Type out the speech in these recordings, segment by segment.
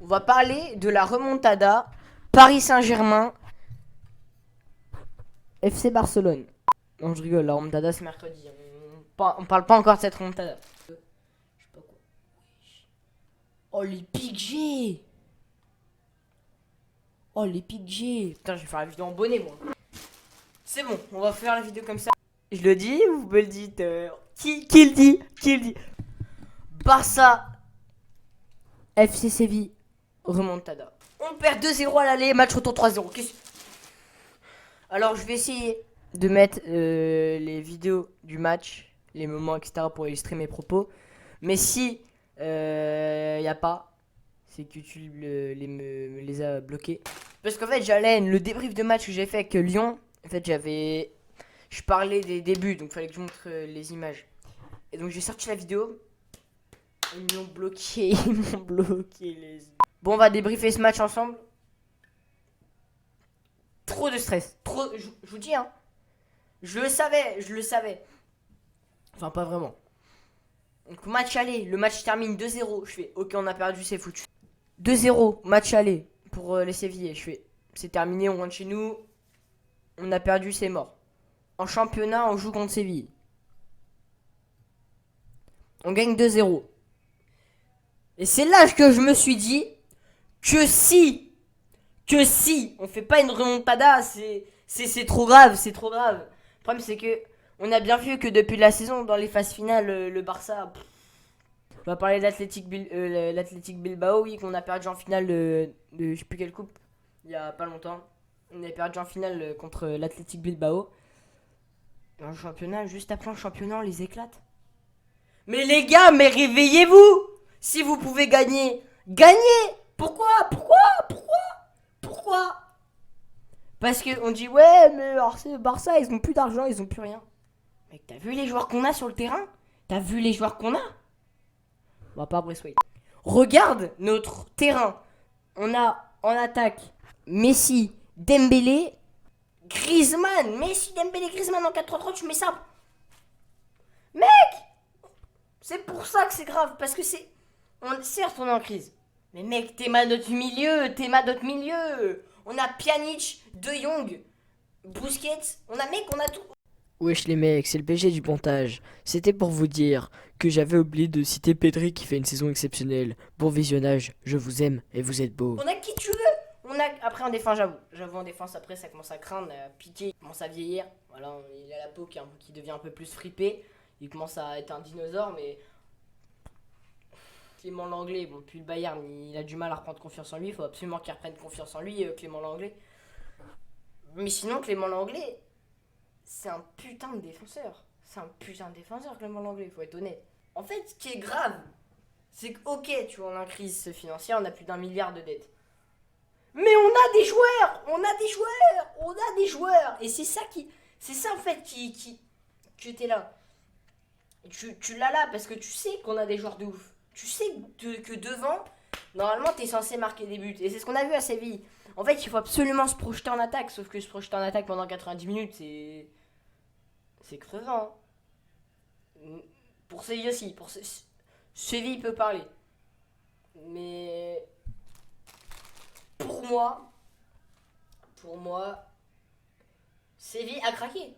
On va parler de la remontada Paris Saint-Germain FC Barcelone. Non, je rigole, la remontada c'est mercredi. On parle pas encore de cette remontada. Je sais pas quoi. Oh les PG. Oh les PG. Putain, je vais faire la vidéo en bonnet moi. C'est bon, on va faire la vidéo comme ça. Je le dis, vous me le dites. Qui le dit? Qui le dit? Barça FC Séville remontada. On perd 2-0 à l'aller, match retour 3-0. Alors je vais essayer de mettre les vidéos du match, les moments, etc. pour illustrer mes propos. Mais si y a pas, c'est que YouTube me les a bloqués. Parce qu'en fait, j'allais le débrief de match que j'ai fait avec Lyon. En fait, je parlais des débuts, donc il fallait que je montre les images. Et donc j'ai sorti la vidéo. Ils m'ont bloqué, ils m'ont bloqué les... Bon, on va débriefer ce match ensemble. Trop de stress, trop, je vous dis hein. Je le savais. Enfin, pas vraiment. Donc, match aller, le match termine 2-0. Je fais, ok, on a perdu, c'est foutu. 2-0, match aller pour les Sévillais. Je fais, c'est terminé, on rentre chez nous. On a perdu, c'est mort. En championnat, on joue contre Séville. On gagne 2-0. Et c'est là que je me suis dit que si on fait pas une remontada, c'est trop grave, c'est trop grave. Le problème, c'est que on a bien vu que depuis la saison, dans les phases finales, le Barça. On va parler de l'Athletic Bilbao, oui, qu'on a perdu en finale de je sais plus quelle coupe, il y a pas longtemps. On a perdu en finale contre l'Athletic Bilbao. Et en championnat, juste après en championnat, on les éclate. Mais les gars, mais réveillez-vous! Si vous pouvez gagner, gagnez! Pourquoi? Parce qu'on dit, ouais, mais Barça, ils ont plus d'argent, ils ont plus rien. Mec, t'as vu les joueurs qu'on a sur le terrain? T'as vu les joueurs qu'on a? On va pas Braithwaite. Regarde notre terrain. On a en attaque Messi, Dembélé, Griezmann. Messi, Dembélé, Griezmann en 4-3-3, tu mets ça. Mec! C'est pour ça que c'est grave. Parce que certes, on est en crise. Mais mec, t'es mal notre milieu. On a Pjanic, De Jong, Busquets. On a tout. Wesh les mecs, c'est le PG du montage. C'était pour vous dire que j'avais oublié de citer Pedri qui fait une saison exceptionnelle. Bon visionnage, je vous aime et vous êtes beaux. On a qui tu veux. Après en défense, j'avoue en défense après ça commence à craindre, Piqué il commence à vieillir, voilà, il a la peau qui devient un peu plus fripée, il commence à être un dinosaure, mais Clément Langlais, bon depuis le Bayern, il a du mal à reprendre confiance en lui, il faut absolument qu'il reprenne confiance en lui, Clément Langlais. Mais sinon Clément Langlais, c'est un putain de défenseur, Clément Langlais, faut être honnête. En fait, ce qui est grave, c'est que ok, tu vois, on est en crise financière, on a plus d'1 milliard de dettes. Mais on a des joueurs. Et c'est ça en fait que t'es là. Tu l'as là parce que tu sais qu'on a des joueurs de ouf. Tu sais que devant, normalement t'es censé marquer des buts. Et c'est ce qu'on a vu à Séville. En fait, il faut absolument se projeter en attaque. Sauf que se projeter en attaque pendant 90 minutes, c'est crevant. Pour Séville aussi. Séville peut parler. Mais pour moi, Séville a craqué.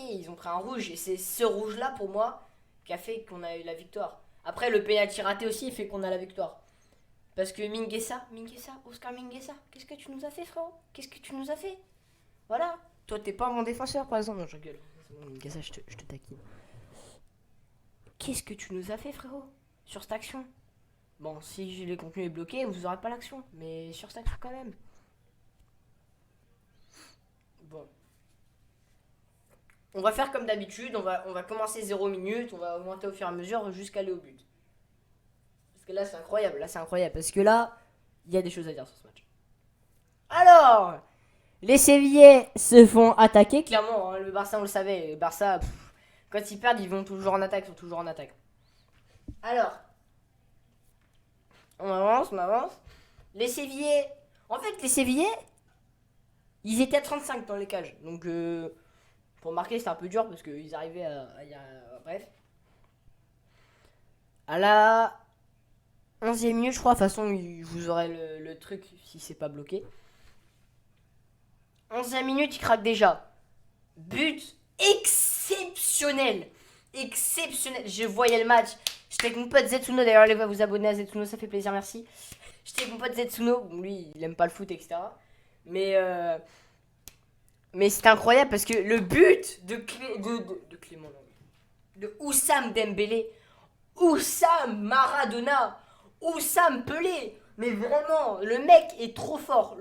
Ils ont pris un rouge. Et c'est ce rouge-là, pour moi, qui a fait qu'on a eu la victoire. Après, le penalty raté aussi fait qu'on a la victoire. Parce que Oscar Mingueza, qu'est-ce que tu nous as fait, frérot? Qu'est-ce que tu nous as fait? Voilà. Toi, t'es pas mon défenseur, par exemple. Non, je rigole. Mingueza, je te taquine. Qu'est-ce que tu nous as fait, frérot? Sur cette action. Bon, si le contenu est bloqué, vous aurez pas l'action. Mais sur cette action, quand même. Bon. On va faire comme d'habitude, on va commencer 0 minutes, on va augmenter au fur et à mesure jusqu'à aller au but. Parce que là c'est incroyable, parce que là, il y a des choses à dire sur ce match. Alors, les Sévillais se font attaquer, clairement, hein, le Barça on le savait, le Barça, quand ils perdent, ils vont toujours en attaque, Alors, on avance. Les Sévillais, ils étaient à 35 dans les cages, donc... pour marquer, c'était un peu dur parce qu'ils arrivaient bref. À la 11e minute, je crois. De toute façon, vous aurez le truc si c'est pas bloqué. 11e minute, il craque déjà. But exceptionnel. Exceptionnel. Je voyais le match. J'étais avec mon pote Zetsuno. D'ailleurs, allez vous abonner à Zetsuno, ça fait plaisir, merci. J'étais avec mon pote Zetsuno. Lui, il aime pas le foot, etc. Mais c'était incroyable parce que le but de Clément Lenglet, de Oussam Dembélé, Oussam Maradona, Oussam Pelé. Mais vraiment, le mec est trop fort.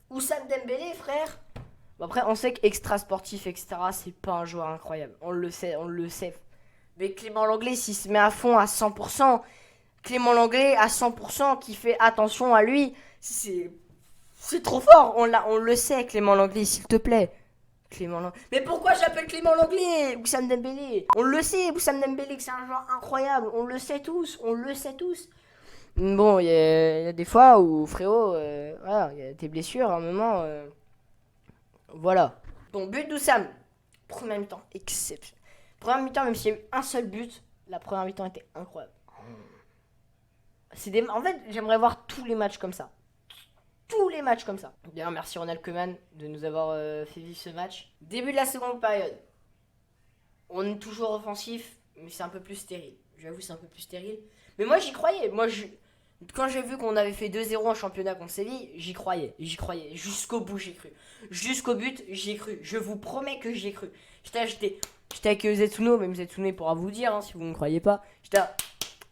Oussam Dembélé, frère. Bon, après, on sait qu'extra sportif, etc., c'est pas un joueur incroyable. On le sait, on le sait. Mais Clément Lenglet, s'il se met à fond à 100%, Clément Lenglet à 100%, qui fait attention à lui, c'est trop fort. On le sait, Clément Lenglet, s'il te plaît. Clément Lenglet. Mais pourquoi j'appelle Clément Lenglet Oussam Dembélé? On le sait, Oussam Dembélé, que c'est un joueur incroyable. On le sait tous, on le sait tous. Bon, il y a des fois où, frérot, voilà, il y a des blessures, à un moment, voilà. Bon, but d'Oussam. Première mi-temps, exceptionnel. Première mi-temps, même s'il y a eu un seul but, la première mi-temps était incroyable. En fait, j'aimerais voir tous les matchs comme ça. Tous les matchs comme ça. D'ailleurs, merci Ronald Koeman de nous avoir fait vivre ce match. Début de la seconde période. On est toujours offensif, mais c'est un peu plus stérile. J'avoue, c'est un peu plus stérile. Mais moi, j'y croyais. Quand j'ai vu qu'on avait fait 2-0 en championnat contre Séville, j'y croyais. Jusqu'au bout, j'ai cru. Jusqu'au but, j'ai cru. Je vous promets que j'y ai cru. J'étais avec Zetsuno, même Zetsuno pourra vous dire, hein, si vous ne croyez pas. J'étais là,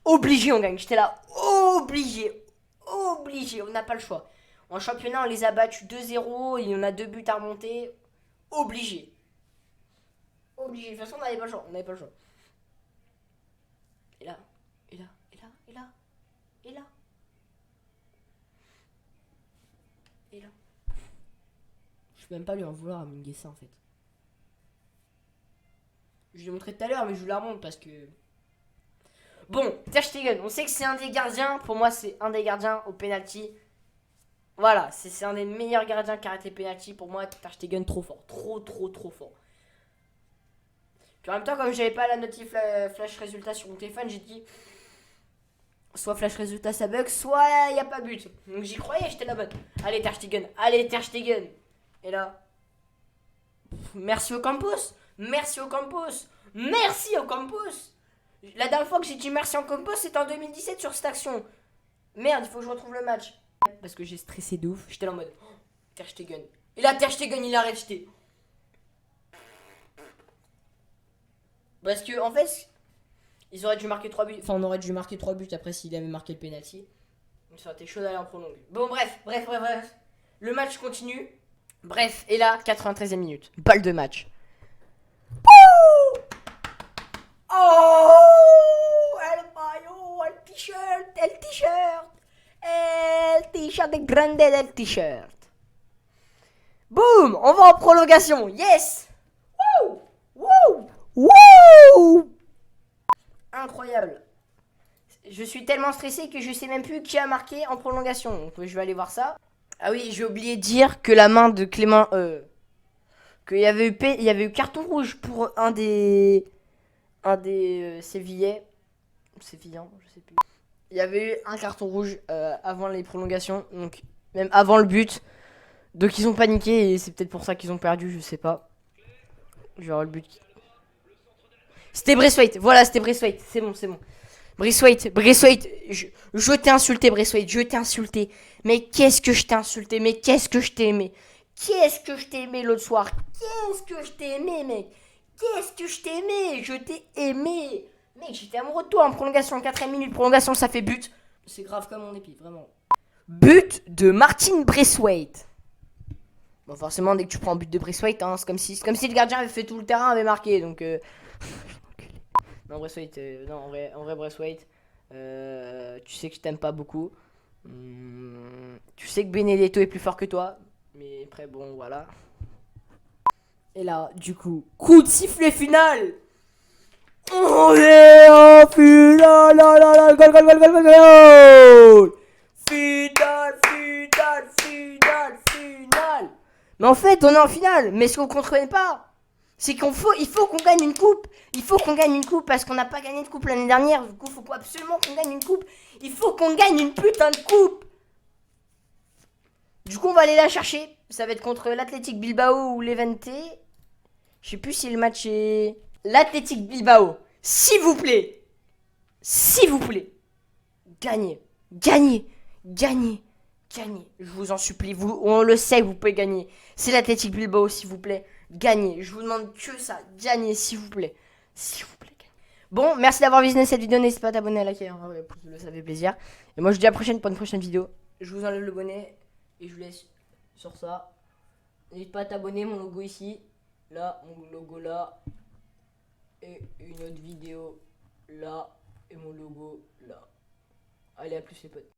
obligé, on gagne. J'étais là, obligé. On n'a pas le choix. En championnat, on les a battus 2-0. Et on a 2 buts à remonter. Obligé. De toute façon, on n'avait pas le choix. Et là. Je peux même pas lui en vouloir à Minguessa, en fait. Je l'ai montré tout à l'heure, mais je vous la remonte parce que... Bon, Ter Stegen, on sait que c'est un des gardiens. Pour moi, c'est un des gardiens au penalty. Voilà, c'est un des meilleurs gardiens qui arrête les penalty. Pour moi, Ter Stegen, trop fort. Trop fort. Puis en même temps, comme j'avais pas la notif flash résultat sur mon téléphone, j'ai dit... Soit flash résultat ça bug, soit il n'y a pas but. Donc j'y croyais, j'étais la bonne. Allez Ter Stegen. Et là... Merci au Campos. La dernière fois que j'ai dit merci au Campos, c'était en 2017 sur cette action. Merde, il faut que je retrouve le match. Parce que j'ai stressé de ouf. J'étais là en mode Ter Stegen. Et là Ter Stegen il a arrêté. Parce que en fait, ils auraient dû marquer 3 buts. Enfin, on aurait dû marquer 3 buts après s'il avait marqué le penalty. Donc ça aurait été chaud d'aller en prolongue. Bon, bref. Le match continue. Bref, et là, 93e minute. Balle de match. Oh, el maillot, el t-shirt grande del t-shirt. Boum, on va en prolongation. Yes. Wouh. Incroyable. Je suis tellement stressé que je sais même plus qui a marqué en prolongation. Donc je vais aller voir ça. Ah oui, j'ai oublié de dire que la main de Clément... qu'il y avait eu carton rouge pour un des Sévillais. Sévillans, je sais plus. Il y avait eu un carton rouge avant les prolongations. Donc même avant le but. Donc ils ont paniqué et c'est peut-être pour ça qu'ils ont perdu, je sais pas. Genre le but... C'était Braithwaite, voilà, c'était Braithwaite, c'est bon. Braithwaite, je t'ai insulté, Braithwaite, je t'ai insulté. Mais qu'est-ce que je t'ai insulté, mais qu'est-ce que je t'ai aimé l'autre soir. Qu'est-ce que je t'ai aimé, mec. Je t'ai aimé. Mec, j'étais amoureux de toi en prolongation, 4ème minute, prolongation, ça fait but. C'est grave comme mon épi, vraiment. But de Martin Braithwaite. Bon, forcément, dès que tu prends un but de Braithwaite, hein, c'est comme si le gardien avait fait tout le terrain, avait marqué, donc... Non, Braithwaite, en vrai Braithwaite, tu sais que je t'aime pas beaucoup. Tu sais que Benedetto est plus fort que toi. Mais après, bon, voilà. Et là, du coup, coup de sifflet final. On est en finale. Goal. Finale. Mais en fait, on est en finale. Mais ce qu'on comprenait pas, C'est il faut qu'on gagne une coupe. Il faut qu'on gagne une coupe parce qu'on n'a pas gagné de coupe l'année dernière. Du coup, il faut absolument qu'on gagne une coupe. Il faut qu'on gagne une putain de coupe. Du coup, on va aller la chercher. Ça va être contre l'Athletic Bilbao ou l'Evente. Je sais plus si le match est... L'Athletic Bilbao. S'il vous plaît. S'il vous plaît. Gagnez. Gagnez. Gagnez. Gagnez. Je vous en supplie. On le sait, vous pouvez gagner. C'est l'Athletic Bilbao, s'il vous plaît. Gagnez. Je vous demande que ça. Gagnez, s'il vous plaît. S'il vous plaît. Gagnez. Bon, merci d'avoir visionné cette vidéo. N'hésitez pas à t'abonner, à liker, ça fait plaisir. Et moi, je vous dis à la prochaine pour une prochaine vidéo. Je vous enlève le bonnet et je vous laisse sur ça. N'hésite pas à t'abonner, mon logo ici. Là, mon logo là. Et une autre vidéo là. Et mon logo là. Allez, à plus les potes.